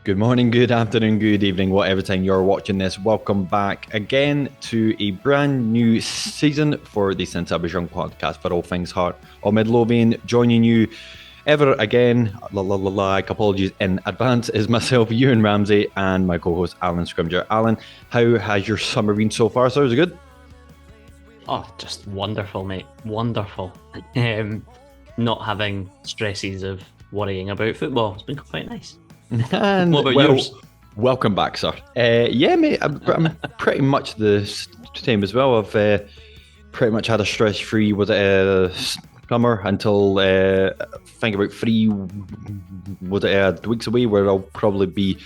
Good morning, good afternoon, good evening, whatever time you're watching this. Welcome back again to a brand new season for the St. Abishon podcast for all things Heart or Midlothian. Joining you ever again, like apologies in advance, is myself, Ewan Ramsey, and my co-host Alan Scrimger. Alan, how has your summer been so far? So is it good? Oh, just wonderful, mate. Wonderful. Not having stresses of worrying about football. It's been quite nice. And What about well, yours? welcome back, sir. Yeah, mate, I'm pretty much the same as well. I've pretty much had a stress-free summer until I think about weeks away, where I'll probably be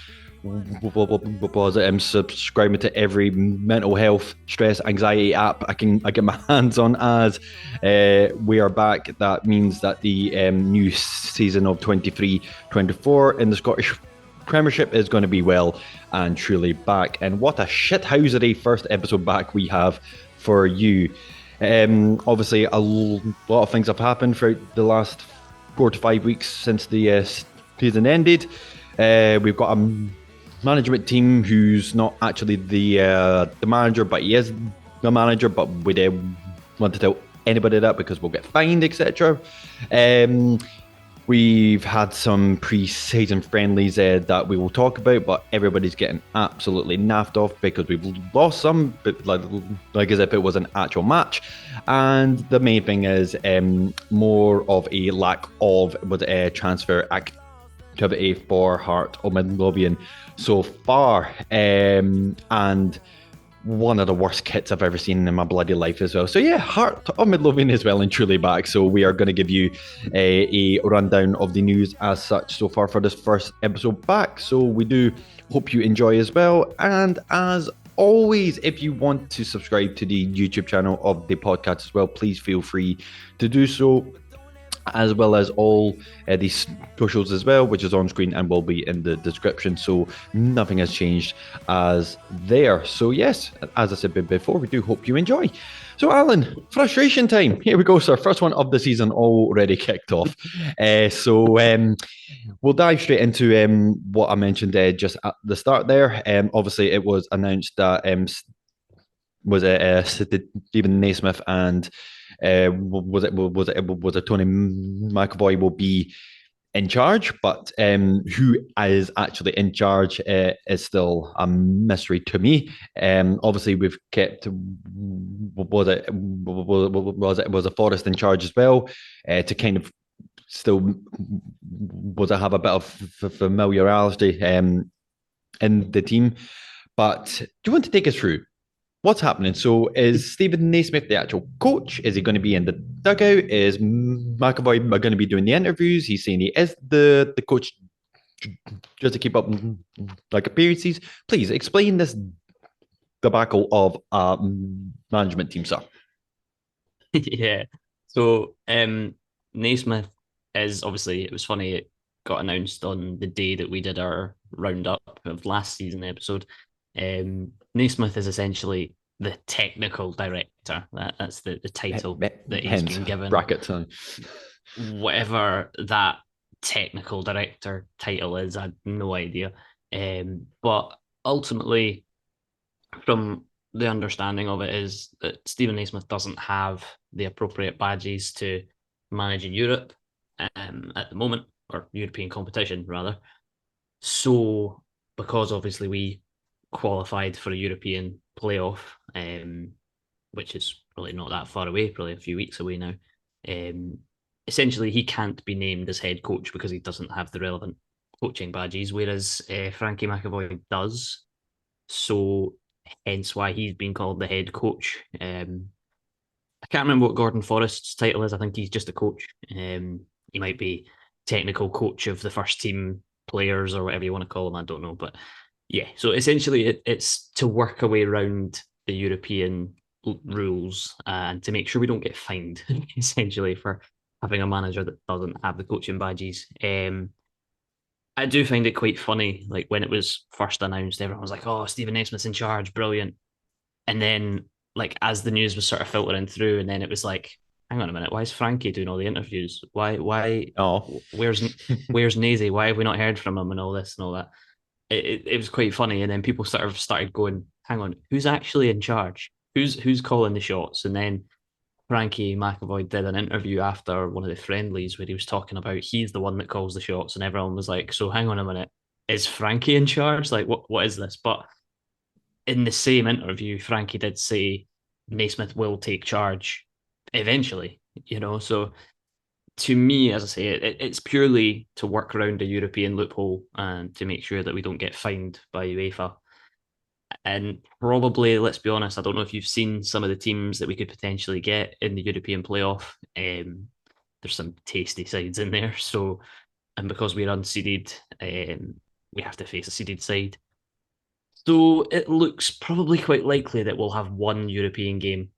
subscribing to every mental health, stress, anxiety app I get my hands on. As we are back, that means that the new season of 23-24 in the Scottish Premiership is going to be well and truly back. And what a shithousery first episode back we have for you. Obviously, a lot of things have happened throughout the last 4 to 5 weeks since the season ended. We've got a management team who's not actually the manager, but he is the manager. But we don't want to tell anybody that because we'll get fined, etc. We've had some pre-season friendlies that we will talk about, but everybody's getting absolutely naffed off because we've lost some, but like as if it was an actual match. And the main thing is more of a lack of transfer activity for Heart of Midlothian so far. And one of the worst kits I've ever seen in my bloody life as well. So yeah, Heart of Midlothian is well and truly back. So we are going to give you a rundown of the news as such so far for this first episode back. So we do hope you enjoy as well. And as always, if you want to subscribe to the YouTube channel of the podcast as well, please feel free to do so, as well as all the socials as well, which is on screen and will be in the description. So nothing has changed as there. So yes, as I said before, we do hope you enjoy. So Alan, frustration time. Here we go, sir. First one of the season already kicked off. We'll dive straight into what I mentioned just at the start there. Obviously, it was announced that Stephen Naismith and was it Tony McAvoy will be in charge, but who is actually in charge is still a mystery to me. Obviously, we've kept was a Forest in charge as well to kind of still have a bit of familiarity in the team. But do you want to take us through what's happening? So is Stephen Naismith the actual coach? Is he going to be in the dugout? Is McAvoy going to be doing the interviews? He's saying he is the coach just to keep up like appearances. Please explain this debacle of management team, sir. Yeah. So Naismith is obviously, it was funny, it got announced on the day that we did our roundup of last season episode. Naismith is essentially the technical director. That's the title that he's been given. Bracket. Whatever that technical director title is, I have no idea. But ultimately, from the understanding of it, is that Stephen Naismith doesn't have the appropriate badges to manage in Europe at the moment, or European competition rather. So, because obviously we qualified for a European playoff, which is probably not that far away, probably a few weeks away now. Essentially, he can't be named as head coach because he doesn't have the relevant coaching badges, whereas Frankie McAvoy does. So, hence why he's been called the head coach. I can't remember what Gordon Forrest's title is. I think he's just a coach. He might be technical coach of the first team players or whatever you want to call them. I don't know, but yeah. So essentially, it's to work our way around the European rules and to make sure we don't get fined, essentially, for having a manager that doesn't have the coaching badges. I do find it quite funny. Like when it was first announced, everyone was like, "Oh, Stephen Naismith's in charge, brilliant." And then, like as the news was sort of filtering through, and then it was like, "Hang on a minute, why is Frankie doing all the interviews? Why? Oh, Where's Nazy? Why have we not heard from him and all this and all that?" it was quite funny. And then people sort of started going, hang on, who's actually in charge? Who's calling the shots? And then Frankie McAvoy did an interview after one of the friendlies where he was talking about he's the one that calls the shots, and everyone was like, "So hang on a minute, is Frankie in charge? Like, what is this?" But in the same interview, Frankie did say Naismith will take charge eventually. So to me, as I say, it's purely to work around a European loophole and to make sure that we don't get fined by UEFA. And probably, let's be honest, I don't know if you've seen some of the teams that we could potentially get in the European playoff. There's some tasty sides in there. So, and because we're unseeded, we have to face a seeded side. So it looks probably quite likely that we'll have one European game.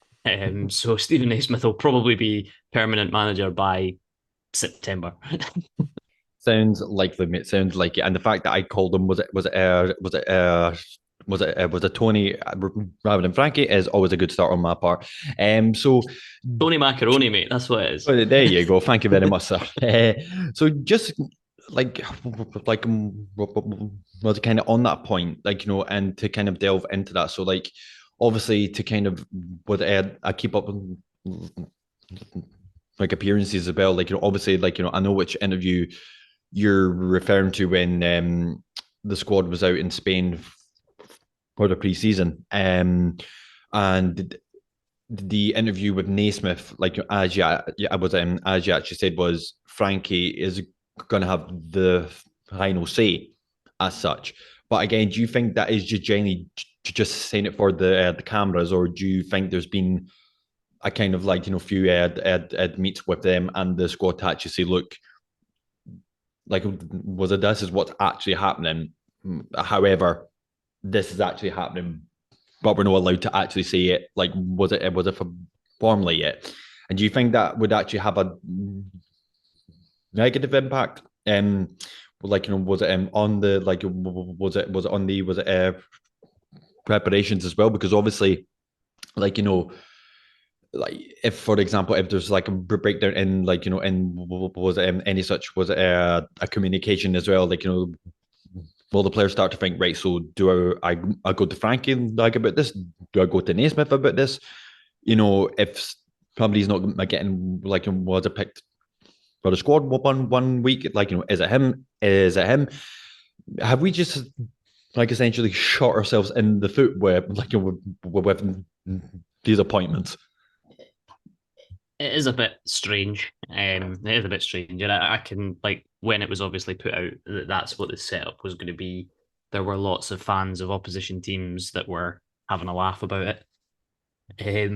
So Stephen Naismith will probably be permanent manager by September. Sounds likely, mate. Sounds like it. And the fact that I called him was it Tony rather than Frankie is always a good start on my part. So Tony Macaroni, mate. That's what it is. well, there you go. Thank you very much, sir. So just like like was kind of on that point, and to kind of delve into that. So like obviously to kind of with I keep up like appearances as well. Obviously I know which interview you're referring to when the squad was out in Spain for the preseason, and the interview with Naismith, as you actually said, was Frankie is going to have the final say as such. But again, do you think that is just generally just saying it for the cameras, or do you think there's been a kind of few meets with them and the squad to actually say, look, was it this is what's actually happening? However, this is actually happening, but we're not allowed to actually say it. Was it for formally yet? And do you think that would actually have a negative impact? Was it on the preparations as well? Because obviously, if for example if there's like a breakdown in was it any such was it a communication as well, will the players start to think, right, so do I go to Frankie about this, do I go to Naismith about this, if somebody's not getting was it picked for the squad one week, is it him, have we just essentially shot ourselves in the foot with these appointments? It is a bit strange. It is a bit strange, and I can when it was obviously put out that that's what the setup was going to be. There were lots of fans of opposition teams that were having a laugh about it.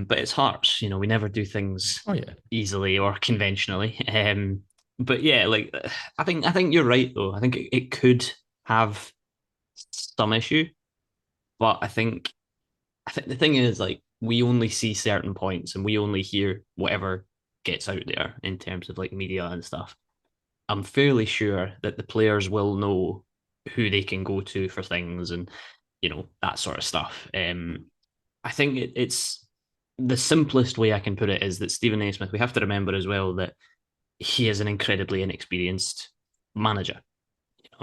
But it's Hearts, we never do things easily or conventionally. But yeah, I think you're right though. I think it could have some issue, but I think the thing is we only see certain points and we only hear whatever gets out there in terms of media and stuff. I'm fairly sure that the players will know who they can go to for things and that sort of stuff. I think it's the simplest way I can put it is that Stephen Naismith. We have to remember as well that he is an incredibly inexperienced manager.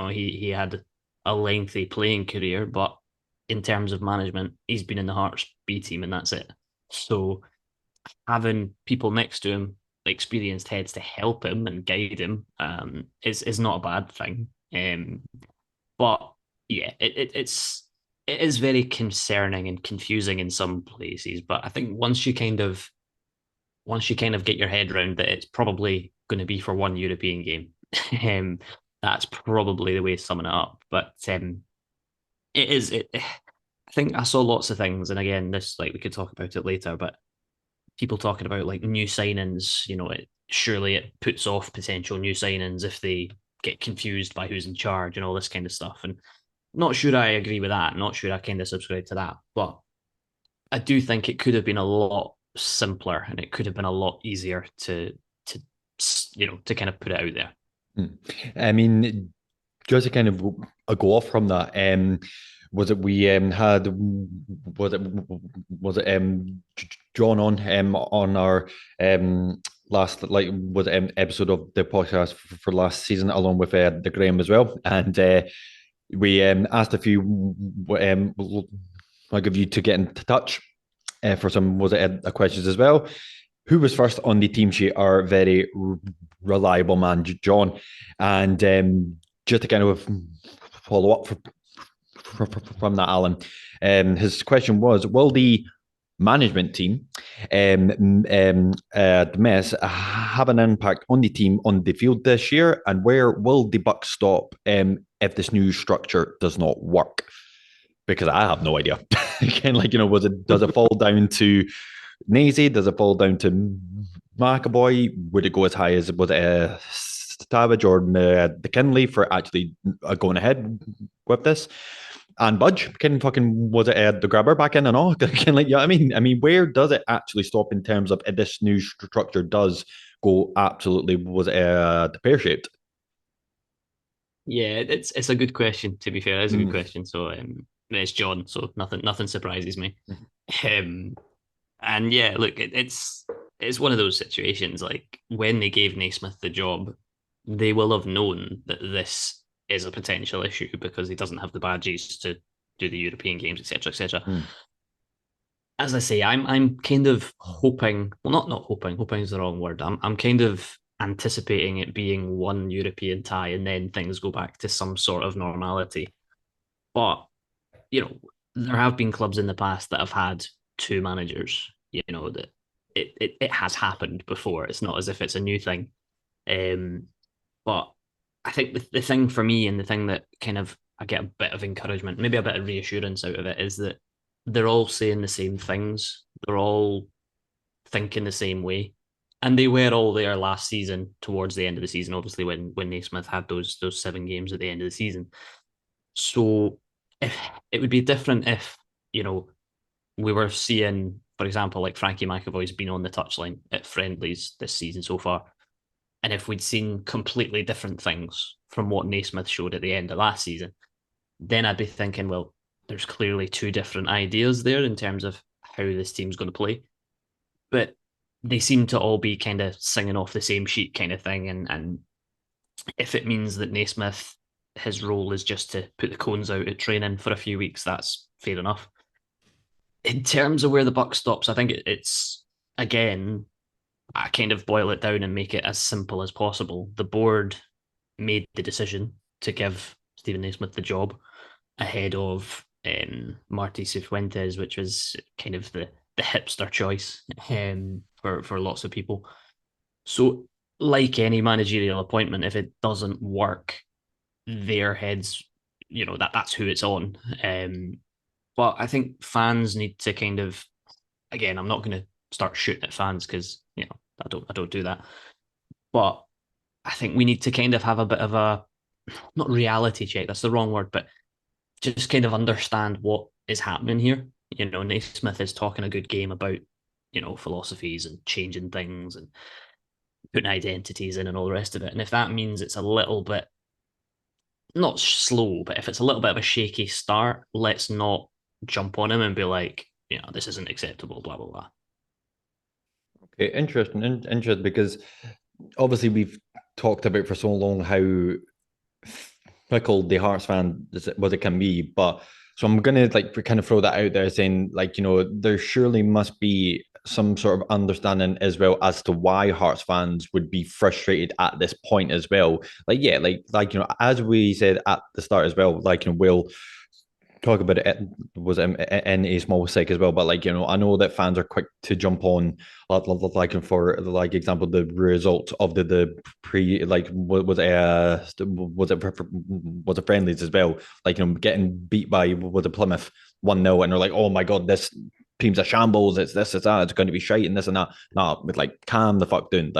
He had a lengthy playing career, but in terms of management, he's been in the Hearts B team and that's it. So having people next to him, experienced heads to help him and guide him, is not a bad thing. But yeah, it is very concerning and confusing in some places. But I think once you kind of get your head around that it's probably going to be for one European game, that's probably the way to sum it up. But it is it. I think I saw lots of things, and again, this we could talk about it later, but people talking about new signings, surely it puts off potential new signings if they get confused by who's in charge and all this kind of stuff. And not sure I agree with that. Not sure I kind of subscribe to that, but I do think it could have been a lot simpler and it could have been a lot easier to kind of put it out there. I mean, just to kind of go off from that, was it we had was it drawn on our last was it episode of the podcast for last season along with the Graham as well, and We asked a few like of you to get in touch for some was it questions as well. Who was first on the team sheet? Our very reliable man, John, and just to kind of follow up from that, Alan. His question was: will the management team, the mess, have an impact on the team on the field this year? And where will the buck stop if this new structure does not work? Because I have no idea. Again, like, was it does it fall down to Nazy? Does it fall down to McAvoy? Would it go as high as was it Savage or the Kinley for actually going ahead with this? And Budge can fucking was it the grabber back in and all? Can like yeah, I mean, where does it actually stop in terms of if this new structure does go absolutely was it the pear shaped? Yeah, it's a good question. To be fair, it's a good Mm. question. So it's John, so nothing surprises me. Um, and yeah, look, it's one of those situations. Like when they gave Naismith the job, they will have known that this is a potential issue because he doesn't have the badges to do the European games, etc., etc. Mm. As I say, I'm kind of hoping. Well, not hoping. Hoping is the wrong word. I'm kind of anticipating it being one European tie and then things go back to some sort of normality. But you know, there have been clubs in the past that have had two managers. You know that it has happened before. It's not as if it's a new thing. Um, but I think the thing for me and the thing that kind of I get a bit of encouragement, maybe a bit of reassurance out of it, is that they're all saying the same things. They're all thinking the same way. And they were all there last season, towards the end of the season, obviously when Naismith had those 7 games at the end of the season. So if it would be different if, you know, we were seeing, for example, like Frankie McAvoy's been on the touchline at friendlies this season so far. And if we'd seen completely different things from what Naismith showed at the end of last season, then I'd be thinking, well, there's clearly two different ideas there in terms of how this team's going to play. But they seem to all be kind of singing off the same sheet kind of thing. And if it means that Naismith, his role is just to put the cones out at training for a few weeks, that's fair enough. In terms of where the buck stops, I think it's again, I kind of boil it down and make it as simple as possible. The board made the decision to give Stephen Naismith the job ahead of Marty Cifuentes, which was kind of the hipster choice for lots of people. So, like any managerial appointment, if it doesn't work, their heads, that's who it's on. But I think fans need to kind of, again, I'm not going to start shooting at fans because I don't do that. But I think we need to kind of have a bit of a not reality check. That's the wrong word, but just kind of understand what is happening here. Naismith is talking a good game about philosophies and changing things and putting identities in and all the rest of it. And if that means it's a little bit not slow, but if it's a little bit of a shaky start, let's not jump on him and be like, this isn't acceptable, blah blah blah. Okay, interesting, because obviously we've talked about for so long how fickle the Hearts fan was it can be, but so I'm gonna like kind of throw that out there, saying like there surely must be some sort of understanding as well as to why Hearts fans would be frustrated at this point as well. Like yeah, as we said at the start as well, we'll talk about it was in a small sake as well, but I know that fans are quick to jump on for example the result of the pre was it friendlies as well, getting beat by was it Plymouth 1-0 and they're like, oh my god, this team's a shambles, it's this, it's that, it's going to be shite and this and that. Nah, with calm the fuck down.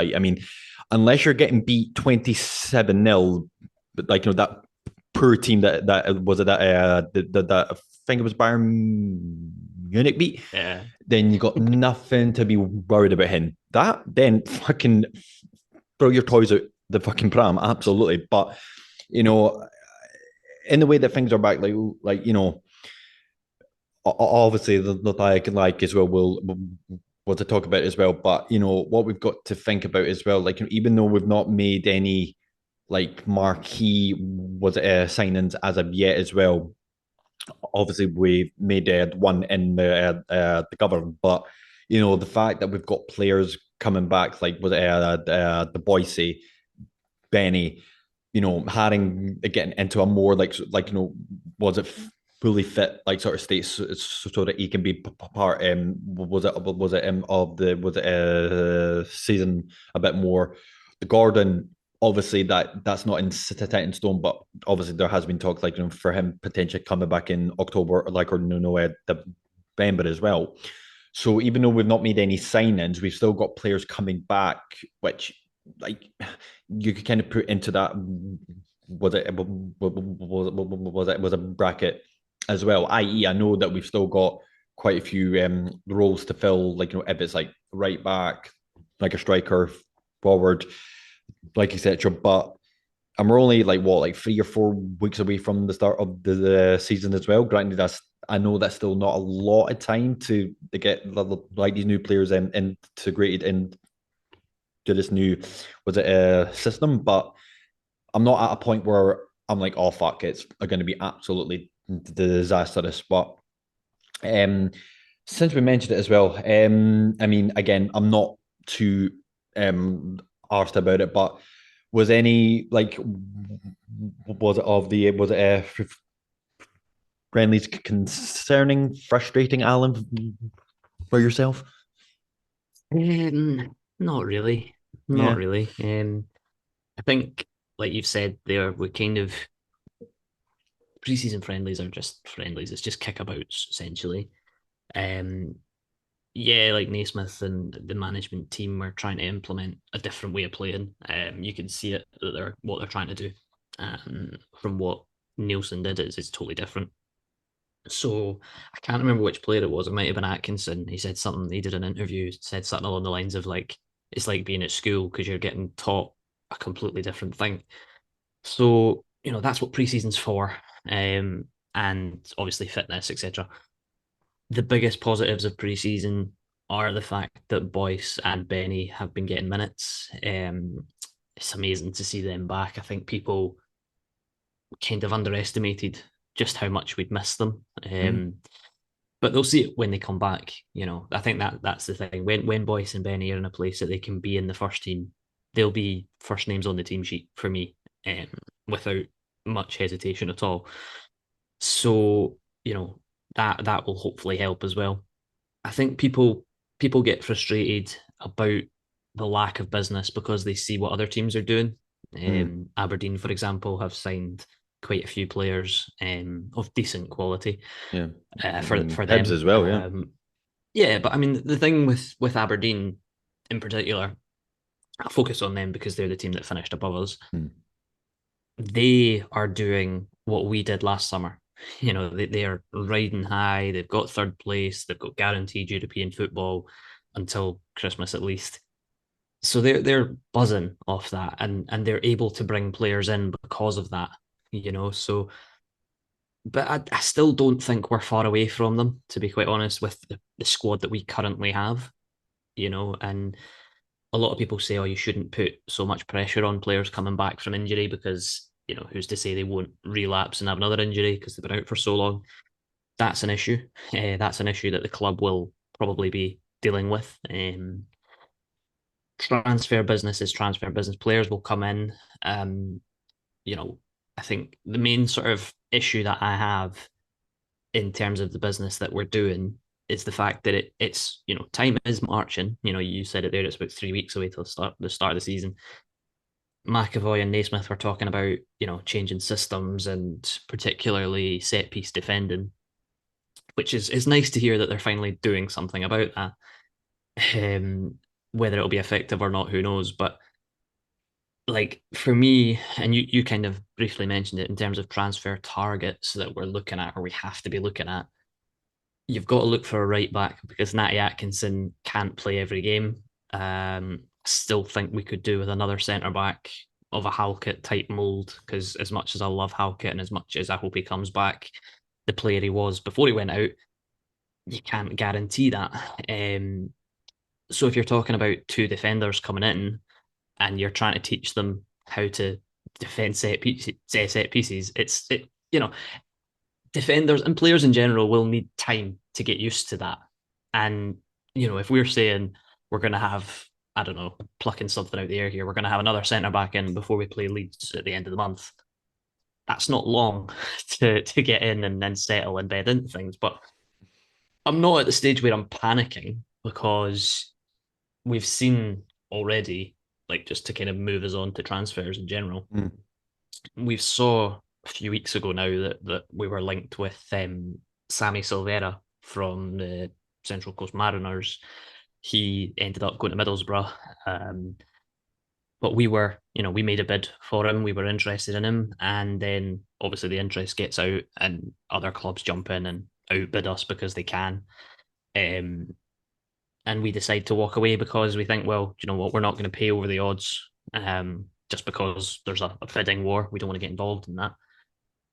Unless you're getting beat 27-0, but that poor team that was it that that I think it was Bayern Munich beat, Yeah. then you got nothing to be worried about him. That then fucking throw your toys out the fucking pram, absolutely. But in the way that things are back, obviously the like as well will what to talk about as well. But what we've got to think about as well, even though we've not made any like marquee was signings as of yet as well. Obviously, we've made one in the government, but the fact that we've got players coming back, like with the Boise, Benny, Haring getting into a more was it fully fit like sort of state so that he can be part was it of the was it season a bit more. The Gordon, obviously that's not in set in stone, but obviously there has been talk like for him potentially coming back in October like or the November as well. So even though we've not made any signings, we've still got players coming back, which like you could kind of put into that was a bracket as well. I.e., I know that we've still got quite a few roles to fill, like if it's like right back, like a striker, forward, like etc. But and we're only like 3 or 4 weeks away from the start of the season as well. Granted, I know that's still not a lot of time to get like these new players integrated into this new system, but I'm not at a point where I'm like, oh fuck, it's going to be absolutely disastrous. But um, since we mentioned it as well, I mean, again, I'm not too arsed about it, but was any like was it friendlies concerning, frustrating, Alan, for yourself? Not really, not Yeah. really. I think, like you've said, there we kind of preseason friendlies are just friendlies. It's just kickabouts essentially. Um, yeah, like Naismith and the management team are trying to implement a different way of playing. You can see it that they're what they're trying to do. From what Nielsen did is totally different. So I can't remember which player it was. It might have been Atkinson. He said something. He did an interview. Said something along the lines of like, "It's like being at school because you're getting taught a completely different thing." So that's what preseason's for, and obviously fitness, etc. The biggest positives of preseason are the fact that Boyce and Benny have been getting minutes. It's amazing to see them back. I think people kind of underestimated just how much we'd missed them. Mm. But they'll see it when they come back. I think that's the thing. When Boyce and Benny are in a place that they can be in the first team, they'll be first names on the team sheet for me, um, without much hesitation at all. So that will hopefully help as well. I think people get frustrated about the lack of business because they see what other teams are doing. Mm. Aberdeen, for example, have signed quite a few players of decent quality Yeah. I for mean, Hibs them. as well, yeah. Yeah, but I mean the thing with Aberdeen in particular, I'll focus on them because they're the team that finished above us. Mm. They are doing what we did last summer. They are riding high. They've got third place. They've got guaranteed European football until Christmas at least. So they're buzzing off that, and they're able to bring players in because of that. So but I still don't think we're far away from them, to be quite honest, with the squad that we currently have. And a lot of people say, oh, you shouldn't put so much pressure on players coming back from injury because, who's to say they won't relapse and have another injury because they've been out for so long. That's an issue. That's an issue that the club will probably be dealing with. Transfer business is transfer business. Players will come in. Um, you know, I think the main sort of issue that I have in terms of the business that we're doing is the fact that it's time is marching. You said it there. It's about 3 weeks away till the start of the season. McAvoy and Naismith were talking about changing systems and particularly set piece defending, which is nice to hear that they're finally doing something about that. Whether it'll be effective or not, who knows? But like for me, and you kind of briefly mentioned it in terms of transfer targets that we're looking at or we have to be looking at, you've got to look for a right back because Natty Atkinson can't play every game. Still think we could do with another centre back of a Halkett type mould because as much as I love Halkett and as much as I hope he comes back, the player he was before he went out, you can't guarantee that. So if you're talking about two defenders coming in and you're trying to teach them how to defend set pieces. You know, defenders and players in general will need time to get used to that. And if we're saying we're going to have, I don't know, plucking something out the air here, we're going to have another centre back in before we play Leeds at the end of the month. That's not long to get in and then settle and bed into things. But I'm not at the stage where I'm panicking because we've seen already, like just to kind of move us on to transfers in general, Mm. we've saw a few weeks ago now that we were linked with Sammy Silvera from the Central Coast Mariners. He ended up going to Middlesbrough, but we made a bid for him. We were interested in him, and then obviously the interest gets out, and other clubs jump in and outbid us because they can. Um, and we decide to walk away because we think, well, you know what, we're not going to pay over the odds, just because there's a bidding war. We don't want to get involved in that.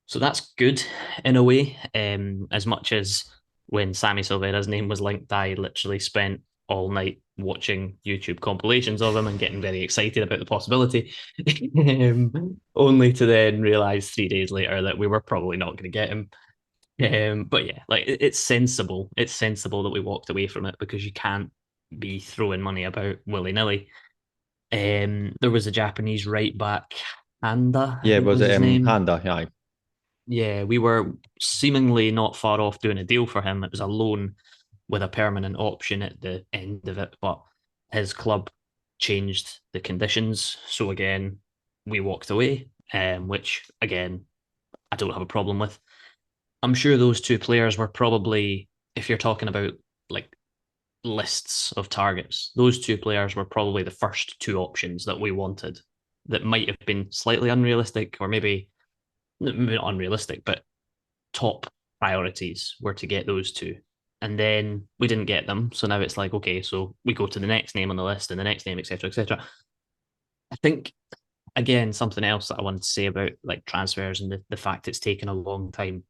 So that's good in a way. As much as when Sammy Silvera's name was linked, I literally spent all night watching YouTube compilations of him and getting very excited about the possibility, only to then realize 3 days later that we were probably not going to get him. But yeah, like it's sensible. It's sensible that we walked away from it because you can't be throwing money about willy nilly. There was a Japanese right back, Handa, I Yeah, think was was it his name. Handa? Yeah. Yeah, we were seemingly not far off doing a deal for him. It was a loan with a permanent option at the end of it, but his club changed the conditions. So again, we walked away, which again, I don't have a problem with. I'm sure those two players were probably, if you're talking about like lists of targets, those two players were probably the first two options that we wanted that might have been slightly unrealistic or maybe not unrealistic, but top priorities were to get those two. And then we didn't get them. So now it's like, okay, so we go to the next name on the list and the next name, etc., etc. I think again, something else that I wanted to say about like transfers and the fact it's taken a long time.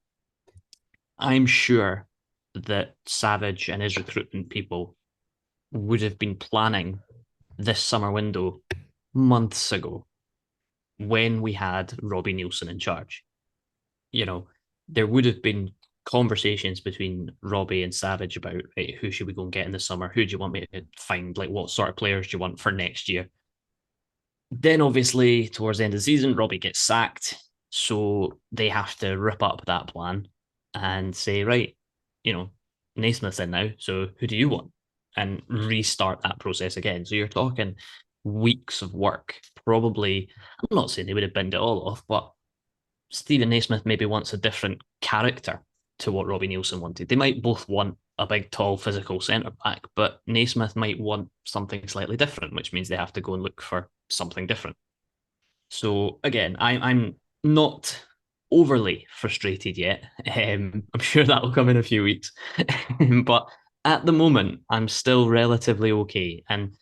I'm sure that Savage and his recruitment people would have been planning this summer window months ago when we had Robbie Nielsen in charge. You know, there would have been conversations between Robbie and Savage about, right, who should we go and get in the summer? Who do you want me to find? Like, what sort of players do you want for next year? Then, obviously, towards the end of the season, Robbie gets sacked. So they have to rip up that plan and say, right, Naismith's in now. So who do you want? And restart that process again. So you're talking weeks of work. Probably, I'm not saying they would have binned it all off, but Stephen Naismith maybe wants a different character to what Robbie Nielsen wanted. They might both want a big, tall, physical centre back, but Naismith might want something slightly different, which means they have to go and look for something different. So again, I'm not overly frustrated yet. I'm sure that will come in a few weeks, but at the moment, I'm still relatively okay. And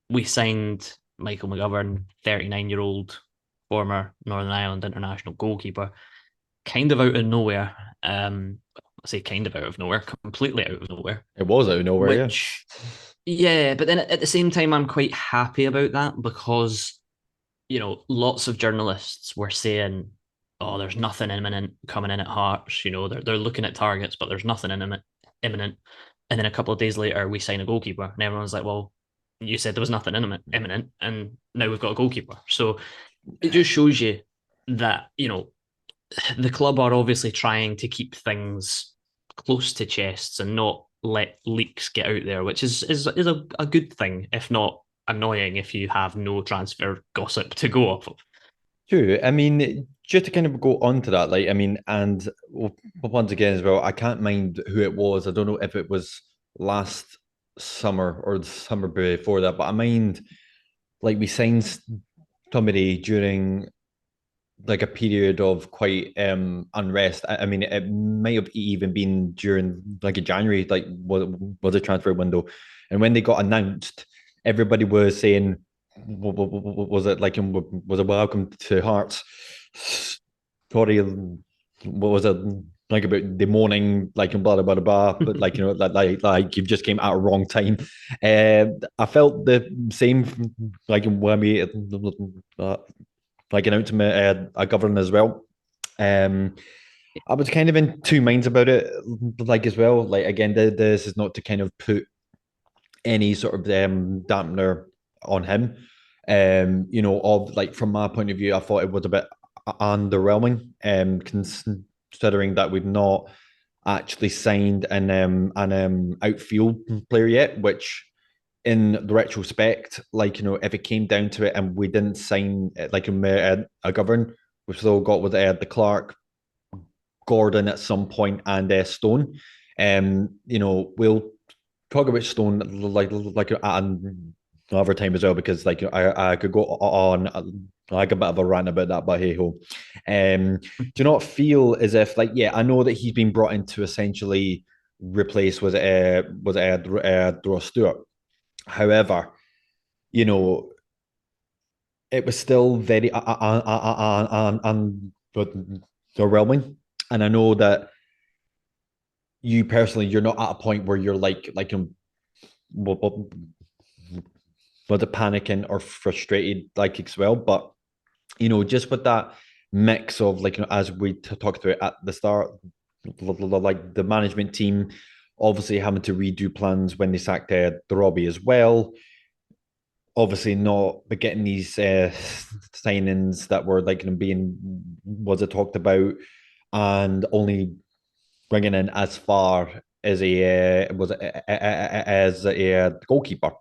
we signed Michael McGovern, 39-year-old former Northern Ireland international goalkeeper, kind of out of nowhere. I say kind of out of nowhere, completely out of nowhere. It was out of nowhere, yeah. Which, yeah, but then at the same time, I'm quite happy about that because lots of journalists were saying, "Oh, there's nothing imminent coming in at Hearts." They're looking at targets, but there's nothing imminent. And then a couple of days later, we sign a goalkeeper, and everyone's like, "Well, you said there was nothing imminent, and now we've got a goalkeeper." So it just shows you that the club are obviously trying to keep things close to chests and not let leaks get out there, which is a good thing, if not annoying if you have no transfer gossip to go off of. True. I mean, just to kind of go on to that, like, I mean, and once again as well, I can't mind who it was. I don't know if it was last summer or the summer before that, but I mind like we signed somebody during like a period of quite unrest. I mean, it might have even been during like a January, like was a transfer window, and when they got announced, everybody was saying, was it like was a welcome to Hearts? Sorry, what was it like about the morning, like blah blah blah blah, but like like you just came at a wrong time. I felt the same like when we like announced him a governor as well. Um, I was kind of in two minds about it, like as well. Like again, this is not to kind of put any sort of dampener on him. Of like from my point of view, I thought it was a bit underwhelming, considering that we've not actually signed an outfield player yet, which in the retrospect, like if it came down to it and we didn't sign like a govern, we've still got with the Clark, Gordon at some point, and Stone. We'll talk about Stone like another time as well because like I could go on like a bit of a rant about that, but hey ho. Do you not feel as if like I know that he's been brought in to essentially replace was Stewart. However, you know it was still very underwhelming, and I know that you personally you're not at a point where you're whether panicking or frustrated like as well. But just with that mix of like as we talked about at the start, like the management team obviously having to redo plans when they sacked the Robbie as well. Obviously, not but getting these signings that were like being was it talked about, and only bringing in as far as a goalkeeper.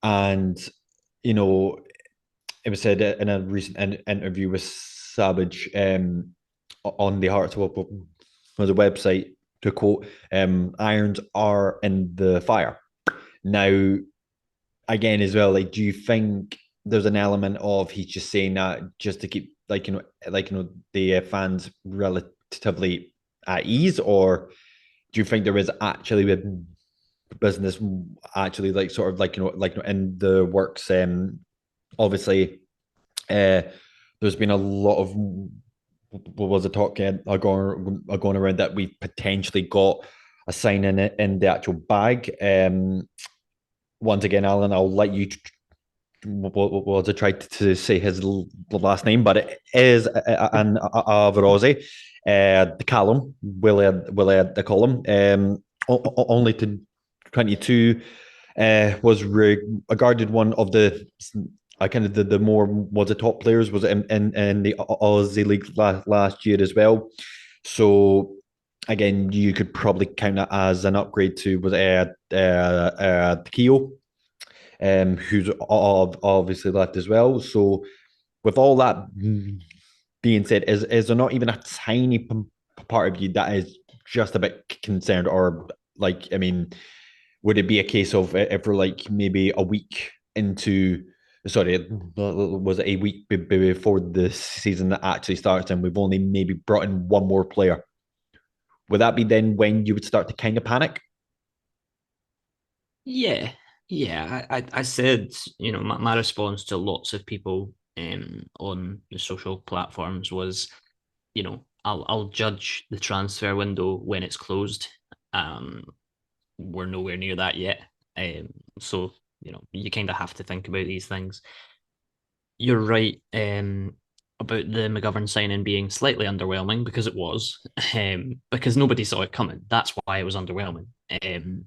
And you know, it was said in a recent interview with Savage on the Hearts of the website to quote, "Irons are in the fire." Now, again, as well, like, do you think there's an element of he's just saying that just to keep the fans relatively at ease, or do you think there is actually a business actually like sort of in the works? Obviously, there's been a lot of what was it talking going around that we potentially got a sign in the actual bag. Once again, Alan, I'll let you was I tried to say his last name, but it is an Avarosi, the Callum, will they call him? Only to 22, was regarded one of the kind of the more was the top players was in the Aussie League last year as well. So again, you could probably count that as an upgrade to was Keo, who's obviously left as well. So, with all that being said, is there not even a tiny part of you that is just a bit concerned, or like, I mean, would it be a case of if we're like maybe a week into, sorry, was it a week before the season that actually starts, and we've only maybe brought in one more player? Would that be then when you would start to kind of panic? Yeah, yeah. I said, my response to lots of people on the social platforms was, I'll judge the transfer window when it's closed. Um, we're nowhere near that yet. Um, so you kind of have to think about these things. You're right about the McGovern signing being slightly underwhelming because it was, because nobody saw it coming. That's why it was underwhelming. And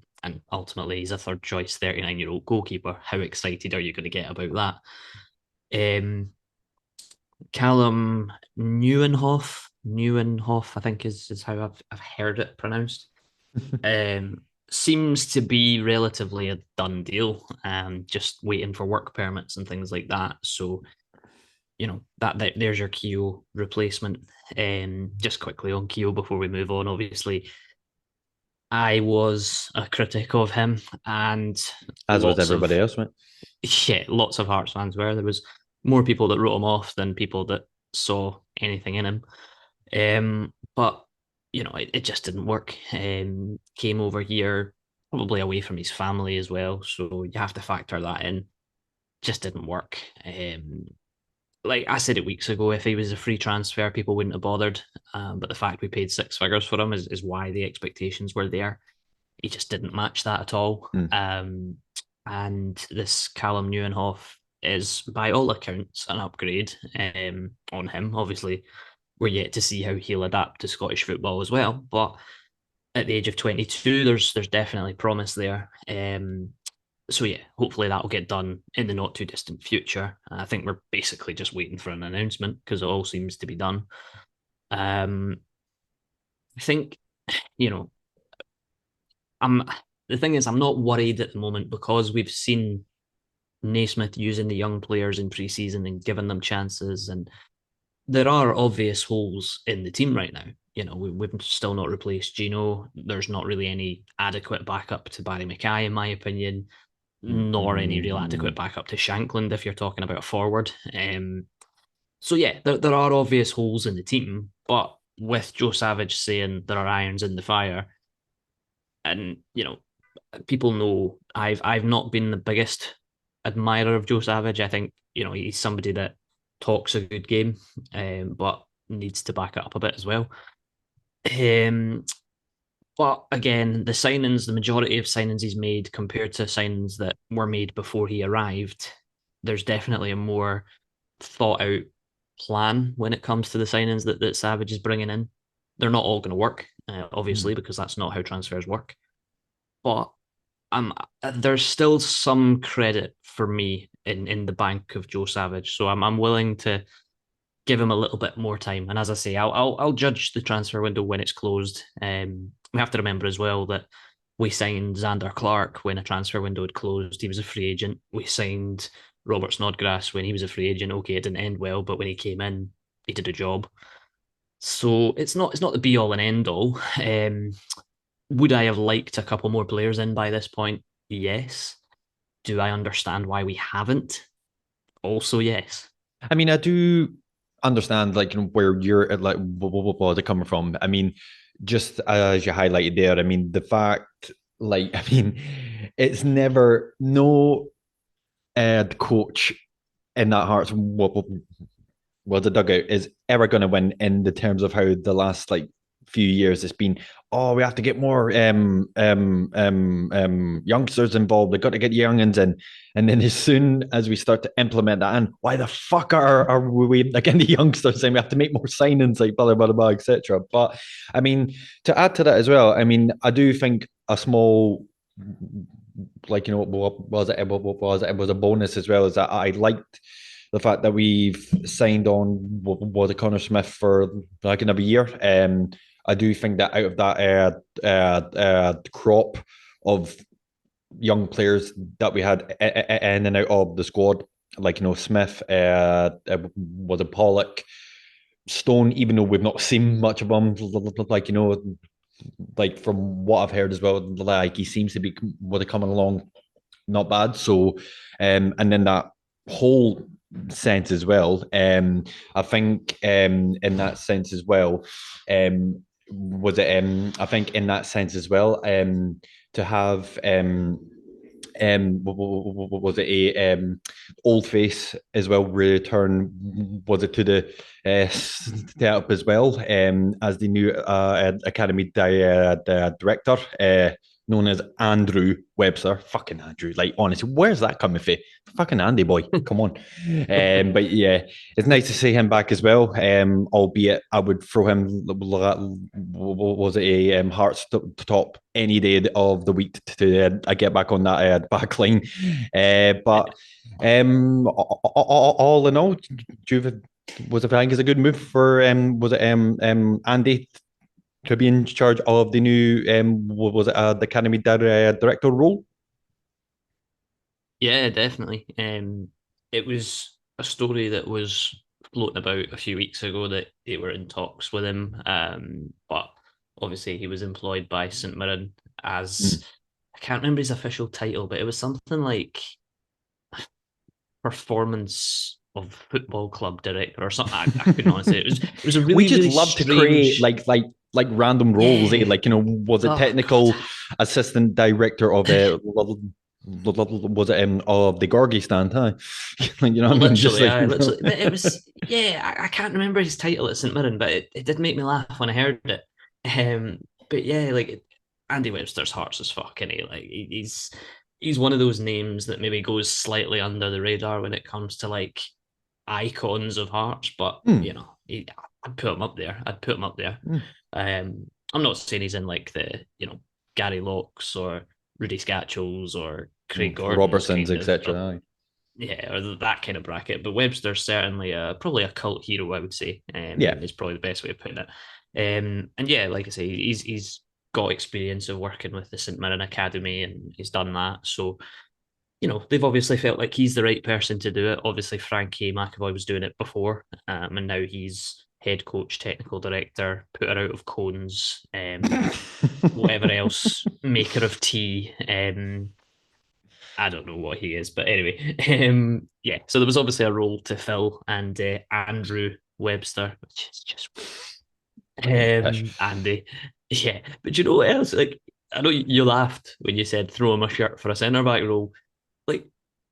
ultimately, he's a third choice 39-year-old goalkeeper. How excited are you going to get about that? Callum Neuenhoff, I think is how I've heard it pronounced. Um, Seems to be relatively a done deal. Just waiting for work permits and things like that. So that there's your Keo replacement. Just quickly on Keo before we move on. Obviously, I was a critic of him, and As was lots everybody of else, right? lots of Hearts fans were. There was more people that wrote him off than people that saw anything in him. But it just didn't work. Came over here probably away from his family as well, so you have to factor that in. Just didn't work. Like I said it weeks ago, if he was a free transfer, people wouldn't have bothered. But the fact we paid six figures for him is why the expectations were there. He just didn't match that at all. Mm. And this Callum Neuenhoff, is by all accounts an upgrade on him. Obviously, we're yet to see how he'll adapt to Scottish football as well, but at the age of 22, there's definitely promise there. So yeah, hopefully that'll get done in the not too distant future. I think we're basically just waiting for an announcement because it all seems to be done. Um, I think you know I'm the thing is I'm not worried at the moment because we've seen Naismith using the young players in preseason and giving them chances, and there are obvious holes in the team right now. We've still not replaced Gino. There's not really any adequate backup to Barry Mackay, in my opinion, nor any real adequate backup to Shankland if you're talking about a forward. So yeah, there are obvious holes in the team, but with Joe Savage saying there are irons in the fire, and people know I've not been the biggest admirer of Joe Savage. I think he's somebody that talks a good game, but needs to back it up a bit as well. Um, but again, the majority of signings he's made compared to signings that were made before he arrived, there's definitely a more thought out plan when it comes to the signings that Savage is bringing in. They're not all going to work, obviously, because that's not how transfers work. But there's still some credit for me in the bank of Joe Savage, so I'm willing to give him a little bit more time. And as I say, I'll judge the transfer window when it's closed. We have to remember as well that we signed Xander Clark when a transfer window had closed. He was a free agent. We signed Robert Snodgrass when he was a free agent. Okay, it didn't end well, but when he came in, he did a job. So it's not the be all and end all. Would I have liked a couple more players in by this point? Yes. Do I understand why we haven't? Also, yes. I mean, I do understand like where you're like where coming from. I mean, just as you highlighted there, I mean, the fact like I mean, it's never no coach in that Hearts well, the dugout is ever going to win in the terms of how the last like few years it's been. Oh, we have to get more youngsters involved. We've got to get youngins in, and then as soon as we start to implement that, and why the fuck are we again the youngsters saying we have to make more signings like blah blah blah blah etc. But I mean, to add to that as well, I mean, I do think a small like what was it? What was it? It was a bonus as well. Is that I liked the fact that we've signed on was it Connor Smith for like another year. I do think that out of that crop of young players that we had in and out of the squad, like Smith, was a Pollock, Stone. Even though we've not seen much of him, like like from what I've heard as well, like he seems to be coming along not bad. So, and then that whole sense as well. I think in that sense as well, was it? I think in that sense as well, to have was it a old face as well return was it to the setup as well as the new academy director known as Andrew Webster. Fucking Andrew. Like, honestly, where's that coming from? Fucking Andy boy. Come on. But yeah, it's nice to see him back as well. Albeit I would throw him, was it a Hearts top any day of the week to get back on that back line. But all in all, was it, I think it's a good move for was it Andy to be in charge of the new was it the academy director role? Yeah, definitely. It was a story that was floating about a few weeks ago that they were in talks with him. But obviously he was employed by St Mirren as I can't remember his official title, but it was something like performance of football club director or something. I couldn't honestly. It was a We really just really love to create strange. like random roles, eh? Yeah. Like was it Oh God. technical assistant director of was it of the Gorgie stand? Huh? You know what I mean? Just Literally, like I literally. But it was yeah. I can't remember his title at St Mirren, but it did make me laugh when I heard it. But yeah, like Andy Webster's hearts as fuck, and he like he's he's one of those names that maybe goes slightly under the radar when it comes to like icons of Hearts, but Hmm. I'd put him up there. I'd put him up there. Hmm. I'm not saying he's in like the Gary Locks or Rudy Scatchells or Craig Gordon's Robertsons, kind of etc. yeah, or that kind of bracket. But Webster's certainly probably a cult hero, I would say. Yeah. Is probably the best way of putting it. And yeah, like I say, he's got experience of working with the St Mirren Academy, and he's done that. So they've obviously felt like he's the right person to do it. Obviously, Frankie McAvoy was doing it before, and now he's head coach, technical director, putter out of cones, whatever else, maker of tea. I don't know what he is, but anyway, yeah. So there was obviously a role to fill, and Andrew Webster, which is just Andy, yeah. But you know what else? Like, I know you laughed when you said throw him a shirt for a centre back role. Like,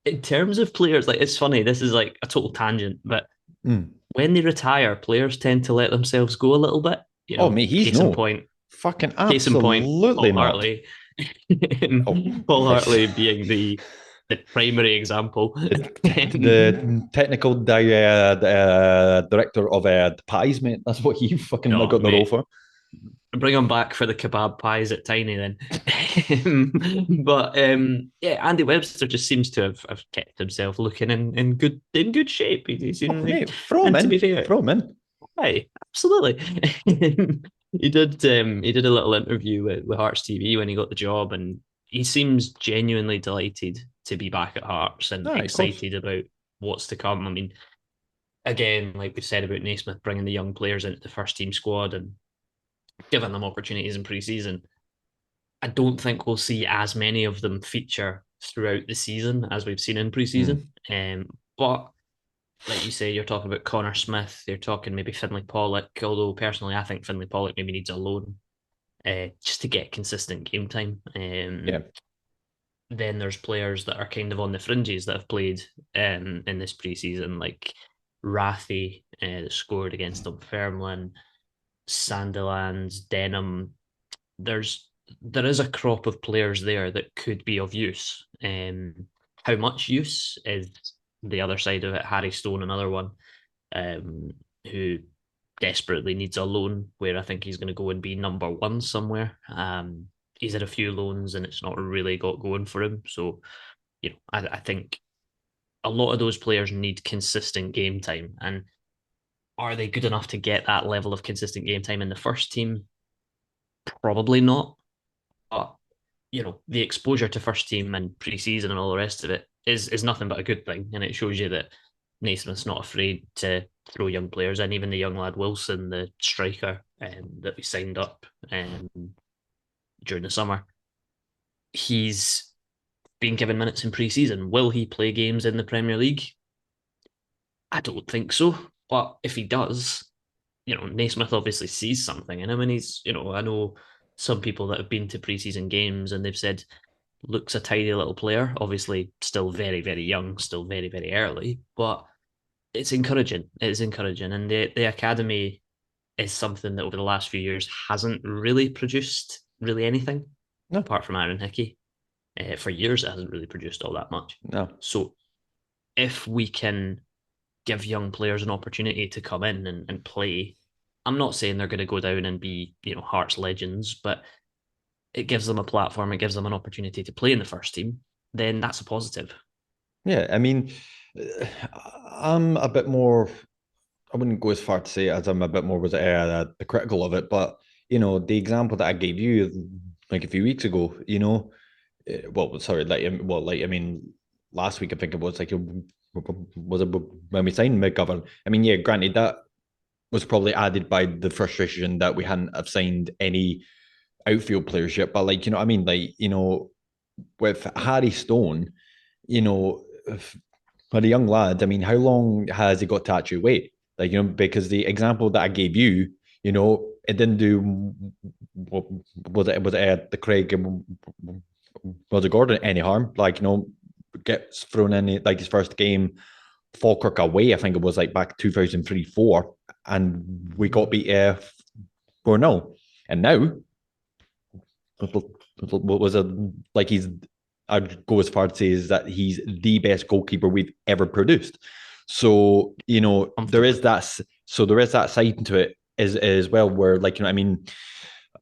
in terms of players, like it's funny. This is like a total tangent, but Mm. when they retire, players tend to let themselves go a little bit. Oh, mate, he's Case in no. Point, Fucking case in point, absolutely Paul not. Hartley. Oh, Paul Christ. Hartley being the primary example. The technical director of the pies, mate. That's what he fucking Oh got the role mate, for. bring him back for the kebab pies at Tiny then. But yeah, Andy Webster just seems to have kept himself looking in good shape. He Oh, seems like, mate, throw him and to be in. fair, Throw him in. hey, absolutely. He did a little interview with Hearts TV when he got the job, and he seems genuinely delighted to be back at Hearts and Aye, of course. excited about what's to come. I mean, again, like we said about Naismith bringing the young players into the first team squad and giving them opportunities in pre-season, I don't think we'll see as many of them feature throughout the season as we've seen in Mm. pre-season. But like you say, you're talking about Connor Smith, you're talking maybe Finlay Pollock, although personally I think Finlay Pollock maybe needs a loan just to get consistent game time. Yeah. Then there's players that are kind of on the fringes that have played in this preseason, like Rathi, that scored against Dunfermline, Sandilands, Denham. There is a crop of players there that could be of use. How much use is the other side of it? Harry Stone, another one, um, who desperately needs a loan, where I think he's going to go and be number one somewhere. He's had a few loans and it's not really got going for him. So, I think a lot of those players need consistent game time. And are they good enough to get that level of consistent game time in the first team? Probably not. But the exposure to first team and preseason and all the rest of it is nothing but a good thing, and it shows you that Naismith's not afraid to throw young players in. Even the young lad Wilson, the striker that we signed up during the summer, he's been given minutes in preseason. Will he play games in the Premier League? I don't think so. But if he does, Naismith obviously sees something in him, and I know some people that have been to preseason games and they've said looks a tiny little player. Obviously, still very, very young, still very, very early, but it's encouraging. It is encouraging, and the academy is something that over the last few years hasn't really produced really anything No, apart from Aaron Hickey. For years, it hasn't really produced all that much. no. So, if we can give young players an opportunity to come in and play, I'm not saying they're going to go down and be Hearts legends, but it gives them a platform, it gives them an opportunity to play in the first team, then that's a positive. Yeah, I mean, I'm a bit more. I wouldn't go as far to say as I'm a bit more was critical of it, but the example that I gave you like a few weeks ago, well, sorry, like I mean, last week I think it was like was it when we signed McGovern? I mean, yeah, granted that was probably added by the frustration that we hadn't have signed any outfield players yet, but like what I mean, like with Harry Stone, you know, for the young lad, I mean, how long has he got to actually wait? Like, because the example that I gave you, it didn't do what was it the Craig was it Gordon any harm? Like, gets thrown in like his first game, Falkirk away. I think it was like back 2003-4, and we got beat 4-0. And now, what was it like? He's I'd go as far to say is that he's the best goalkeeper we've ever produced. So there is Comfortably. that. So there is that side to it as well, where like I mean,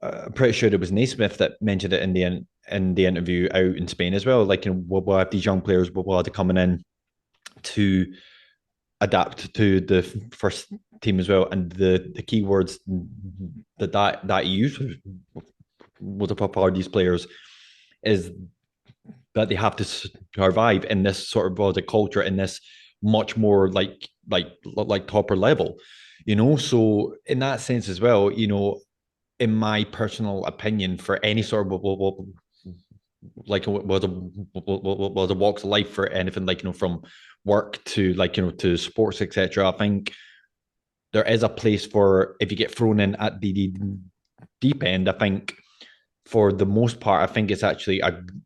I'm pretty sure it was Naismith that mentioned it in the interview out in Spain as well. Like we'll have these young players will have to coming in to adapt to the first team as well, and the key words that he used was a part of these players is that they have to survive in this sort of the culture in this much more like topper level, So in that sense as well, in my personal opinion, for any sort of like was a walks of life for anything like from work to like to sports etc. I think there is a place for if you get thrown in at the deep end. I think for the most part, I think it's actually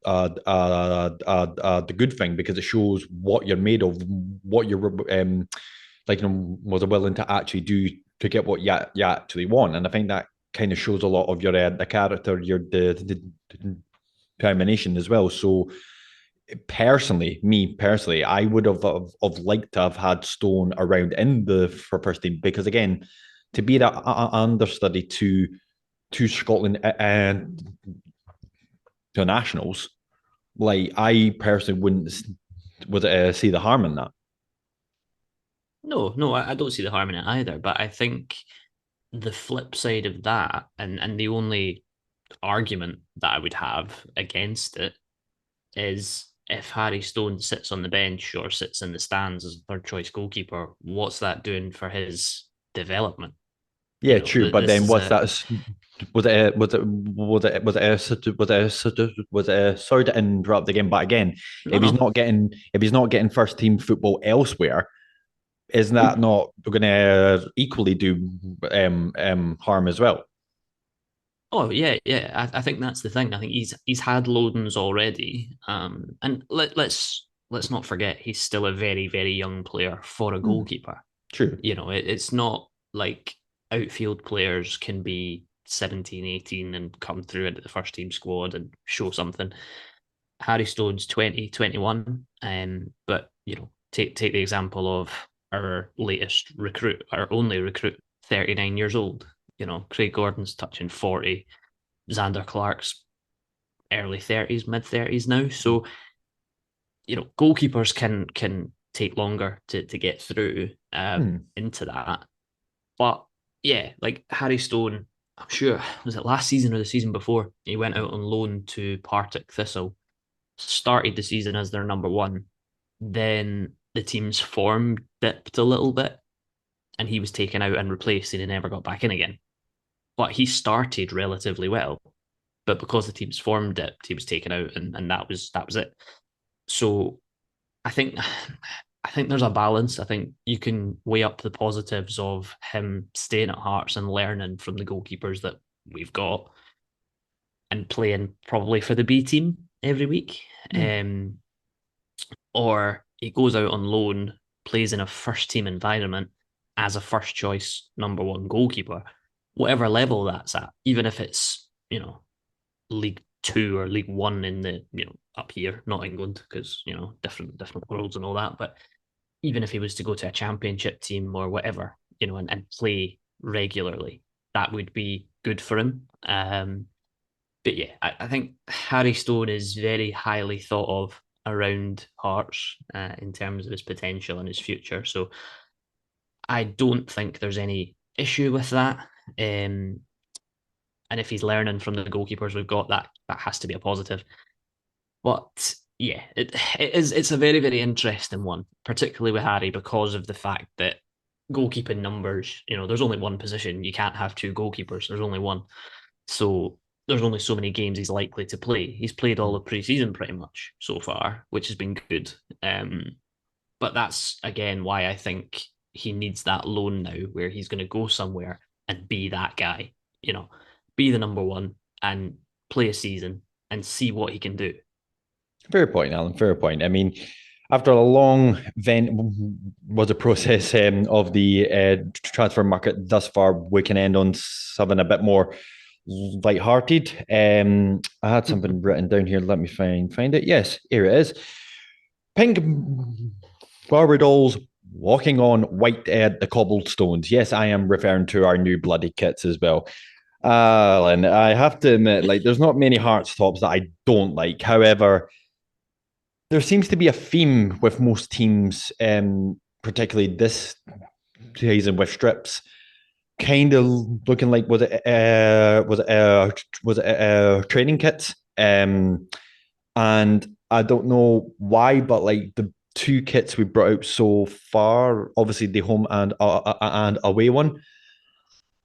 the good thing because it shows what you're made of, what you're was willing to actually do to get what you actually want, and I think that kind of shows a lot of your the character, your the determination as well. So me personally, I would have liked to have had Stone around in the for first team because again, to be that understudy to Scotland and to nationals, like I personally wouldn't would see the harm in that. No, no, I don't see the harm in it either. But I think the flip side of that, and the only argument that I would have against it is if Harry Stone sits on the bench or sits in the stands as a third choice goalkeeper, what's that doing for his development? Yeah, true. But This then is what's a that? Sorry to interrupt again, but again, no, no. if he's not getting first team football elsewhere, isn't that not going to equally do harm as well? Oh yeah, yeah. I think that's the thing. I think he's had loadings already. And let's not forget he's still a very very young player for a Hmm, goalkeeper. true. It's not like outfield players can be 17, 18 and come through into the first team squad and show something. Harry Stone's 20, 21. But take the example of our latest recruit, our only recruit, 39 years old. Craig Gordon's touching 40. Xander Clark's early 30s, mid 30s now. So, goalkeepers can take longer to get through Hmm. into that. But yeah, like Harry Stone, I'm sure, was it last season or the season before? He went out on loan to Partick Thistle, started the season as their number one. Then the team's form dipped a little bit and he was taken out and replaced and he never got back in again. But he started relatively well. But because the team's form dipped, he was taken out and that was it. So I think I think there's a balance. I think you can weigh up the positives of him staying at Hearts and learning from the goalkeepers that we've got and playing probably for the B team every week. Hmm. Or he goes out on loan, plays in a first team environment as a first choice number one goalkeeper, whatever level that's at, even if it's, League Two or League One in the, up here, not England, because, different worlds and all that. But even if he was to go to a championship team or whatever, and play regularly, that would be good for him. But yeah, I think Harry Stone is very highly thought of around Hearts in terms of his potential and his future. So I don't think there's any issue with that. And if he's learning from the goalkeepers we've got, that has to be a positive. But yeah, it's a very very interesting one, particularly with Harry because of the fact that goalkeeping numbers. There's only one position. You can't have two goalkeepers. There's only one. So there's only so many games he's likely to play. He's played all of preseason pretty much so far, which has been good. But that's again why I think he needs that loan now, where he's going to go somewhere and be that guy. Be the number one and play a season and see what he can do. Fair point, Alan. Fair point. I mean, after a long vent was a process of the transfer market thus far, we can end on something a bit more light-hearted. I had something written down here. Let me find it. Yes, here it is. Pink Barbie dolls walking on white the cobblestones. Yes, I am referring to our new bloody kits as well. And I have to admit, like, there's not many Hearts tops that I don't like. However, there seems to be a theme with most teams, particularly this season with strips, kind of looking like was it training kits, and I don't know why, but like the two kits we brought out so far, obviously the home and away one.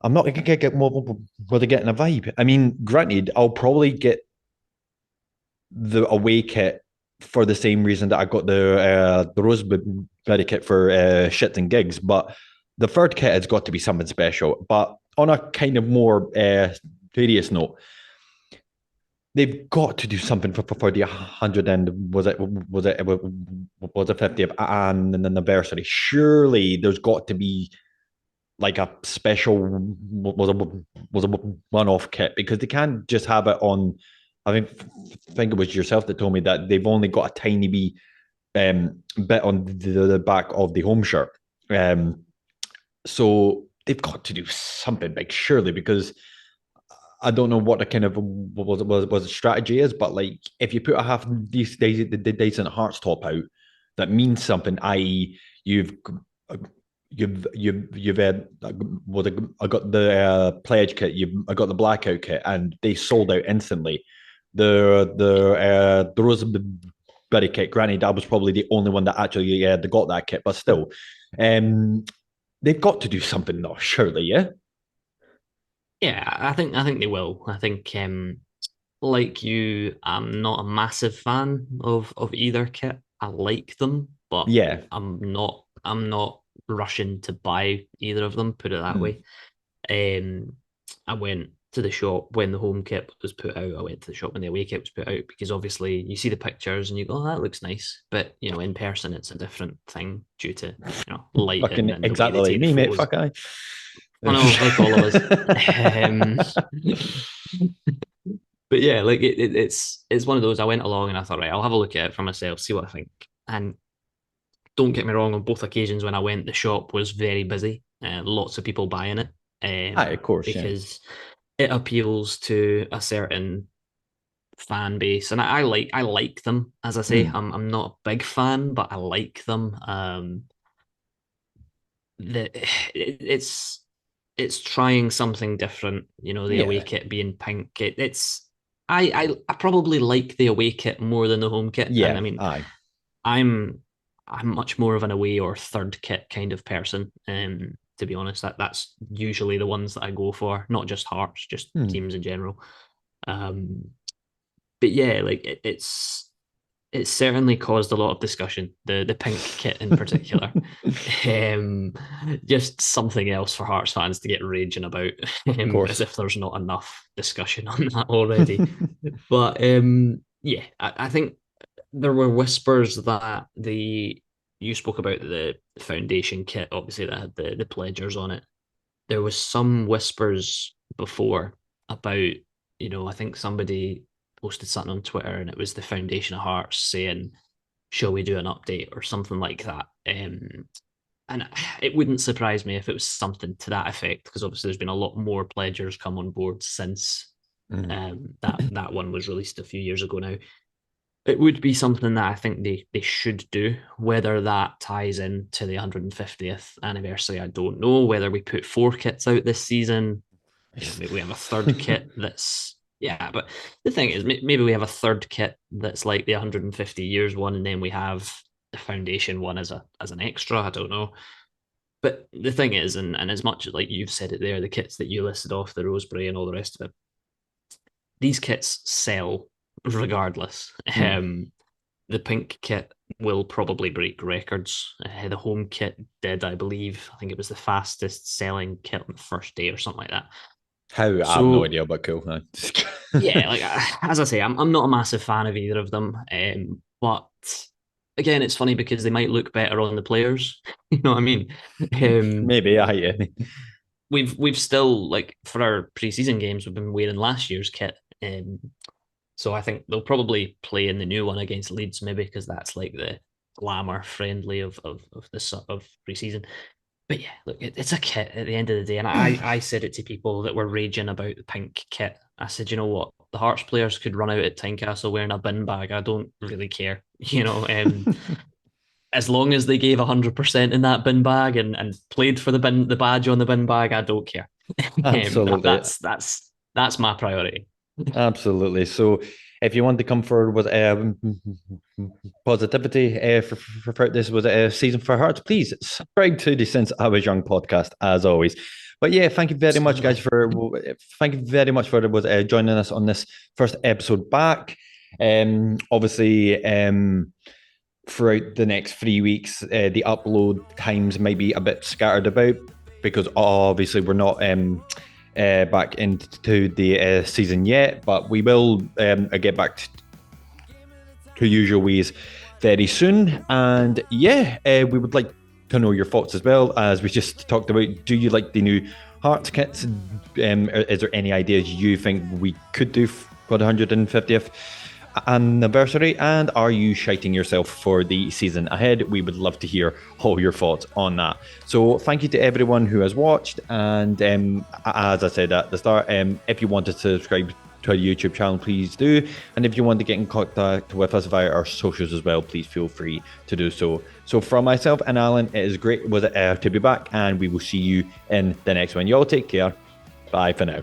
I'm not gonna get whether getting a vibe. I mean, granted, I'll probably get the away kit for the same reason that I got the Roseberry kit for shits and gigs, but the third kit has got to be something special. But on a kind of more serious note, they've got to do something for the 100 and was it 50th anniversary. Surely there's got to be like a special was a one-off kit because they can't just have it on. I think it was yourself that told me that they've only got a tiny wee bit on the back of the home shirt. So they've got to do something big, surely, because I don't know what the kind of was the strategy is, but like if you put a half these days the decent Hearts top out, that means something. I.e., you've you've had well, I got the pledge kit, I got the blackout kit, and they sold out instantly. The Roseberry kit, granted, I was probably the only one that actually got that kit, but still, um, they've got to do something though, surely, yeah. Yeah, I think they will. I think like you, I'm not a massive fan of either kit. I like them, but Yeah. I'm not rushing to buy either of them, put it that Mm. way. I went to the shop when the home kit was put out. I went to the shop when the away kit was put out because obviously you see the pictures and you go, oh, that looks nice. But in person it's a different thing due to lighting Fucking and the way exactly they like take the me, mate. photos. Fuck I. I know, like all of us. Um, but yeah, like it's one of those. I went along and I thought, right, I'll have a look at it for myself, see what I think. And don't get me wrong, on both occasions when I went, the shop was very busy. Lots of people buying it, Aye, of course, yeah. because it appeals to a certain fan base, and I like them. As I say, Mm. I'm not a big fan, but I like them. The it's trying something different. The away Yeah. kit being pink. I probably like the away kit more than the home kit, and I Yeah. mean Aye. I'm I'm much more of an away or third kit kind of person. To be honest, that's usually the ones that I go for, not just Hearts, just Mm. teams in general. Um, but yeah, like it's certainly caused a lot of discussion. The pink kit in particular, um, just something else for Hearts fans to get raging about, Of as course. if there's not enough discussion on that already. But yeah, I think there were whispers that you spoke about the foundation kit, obviously that had the pledgers on it. There was some whispers before about, I think somebody posted something on Twitter and it was the Foundation of Hearts saying, shall we do an update or something like that? And it wouldn't surprise me if it was something to that effect, because obviously there's been a lot more pledgers come on board since Mm. that one was released a few years ago now. It would be something that I think they should do. Whether that ties in to the 150th anniversary, I don't know. Whether we put four kits out this season, maybe we have a third kit that's, yeah. But the thing is, maybe we have a third kit that's like the 150 years one, and then we have the foundation one as an extra. I don't know. But the thing is, and as much as like you've said it there, the kits that you listed off, the Roseberry and all the rest of it, these kits sell regardless. Mm. The pink kit will probably break records. The home kit did, I believe. I think it was the fastest selling kit on the first day or something like that. How? I have no So idea, but cool. yeah, like as I say, I'm not a massive fan of either of them. But again, it's funny because they might look better on the players. You know what I mean? Um, Maybe I. Yeah. we've still, like, for our preseason games, we've been wearing last year's kit. So I think they'll probably play in the new one against Leeds, maybe because that's like the glamour friendly of preseason. But yeah, look, it's a kit at the end of the day. And I said it to people that were raging about the pink kit. I said, you know what? The Hearts players could run out at Tynecastle wearing a bin bag. I don't really care. As long as they gave 100% in that bin bag and played for the badge on the bin bag, I don't care. Absolutely. That's my priority. Absolutely. So, if you want to come forward with positivity for this was a season for Hearts, please subscribe to the Since I Was Young podcast as always. But yeah, thank you very much, guys, thank you very much for joining us on this first episode back. Obviously, throughout the next 3 weeks, the upload times may be a bit scattered about because obviously we're not back into the season yet, but we will get back to usual ways very soon. And yeah, we would like to know your thoughts as well, as we just talked about. Do you like the new Hearts kits? Is there any ideas you think we could do for the 150th anniversary? And are you shiting yourself for the season ahead? We would love to hear all your thoughts on that. So thank you to everyone who has watched, and as I said at the start, if you want to subscribe to our YouTube channel, please do, and if you want to get in contact with us via our socials as well, please feel free to do so. So from myself and Alan, it is great to be back, and we will see you in the next one. Y'all take care. Bye for now.